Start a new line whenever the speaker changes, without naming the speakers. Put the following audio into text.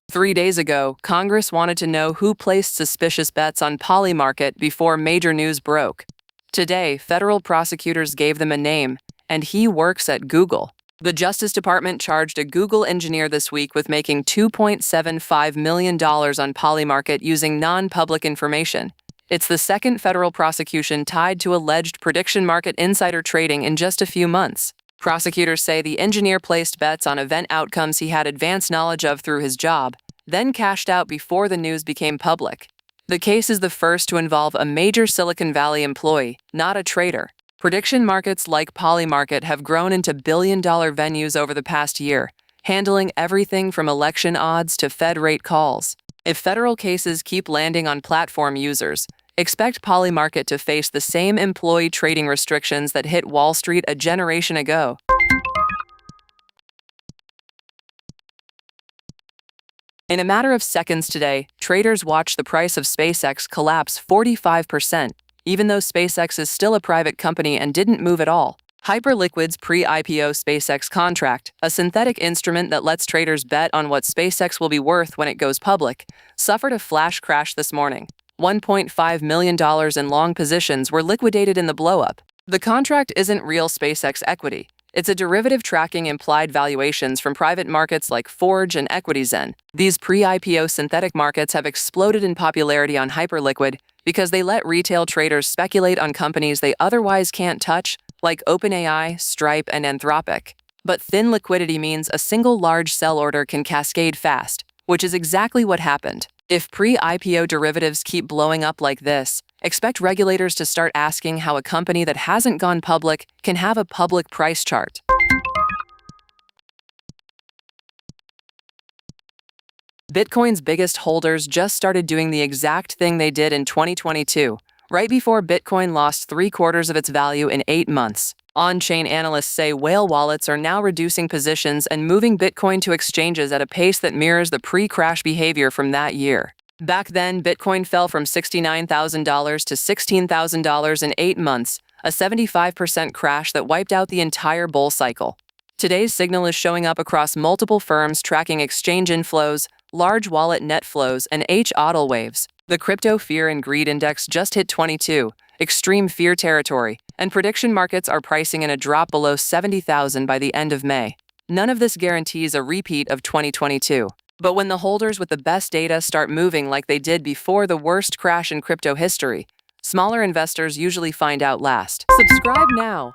3 days ago, Congress wanted to know who placed suspicious bets on Polymarket before major news broke. Today, federal prosecutors gave them a name, and he works at Google. The Justice Department charged a Google engineer this week with making $2.75 million on Polymarket using non-public information. It's the second federal prosecution tied to alleged prediction market insider trading in just a few months. Prosecutors say the engineer placed bets on event outcomes he had advanced knowledge of through his job, then cashed out before the news became public. The case is the first to involve a major Silicon Valley employee, not a trader. Prediction markets like Polymarket have grown into billion-dollar venues over the past year, handling everything from election odds to Fed rate calls. If federal cases keep landing on platform users, expect Polymarket to face the same employee trading restrictions that hit Wall Street a generation ago. In a matter of seconds today, traders watched the price of SpaceX collapse 45%, even though SpaceX is still a private company and didn't move at all. Hyperliquid's pre-IPO SpaceX contract, a synthetic instrument that lets traders bet on what SpaceX will be worth when it goes public, suffered a flash crash this morning. $1.5 million in long positions were liquidated in the blowup. The contract isn't real SpaceX equity. It's a derivative tracking implied valuations from private markets like Forge and EquityZen. These pre-IPO synthetic markets have exploded in popularity on Hyperliquid because they let retail traders speculate on companies they otherwise can't touch, like OpenAI, Stripe, and Anthropic. But thin liquidity means a single large sell order can cascade fast, which is exactly what happened. If pre-IPO derivatives keep blowing up like this, expect regulators to start asking how a company that hasn't gone public can have a public price chart. Bitcoin's biggest holders just started doing the exact thing they did in 2022, right before Bitcoin lost 3/4 of its value in 8 months. On-chain analysts say whale wallets are now reducing positions and moving Bitcoin to exchanges at a pace that mirrors the pre-crash behavior from that year. Back then, Bitcoin fell from $69,000 to $16,000 in 8 months, a 75% crash that wiped out the entire bull cycle. Today's signal is showing up across multiple firms tracking exchange inflows, large wallet net flows, and HODL waves. The Crypto Fear and Greed Index just hit 22, extreme fear territory, and prediction markets are pricing in a drop below 70,000 by the end of May. None of this guarantees a repeat of 2022. But when the holders with the best data start moving like they did before the worst crash in crypto history, smaller investors usually find out last. Subscribe now.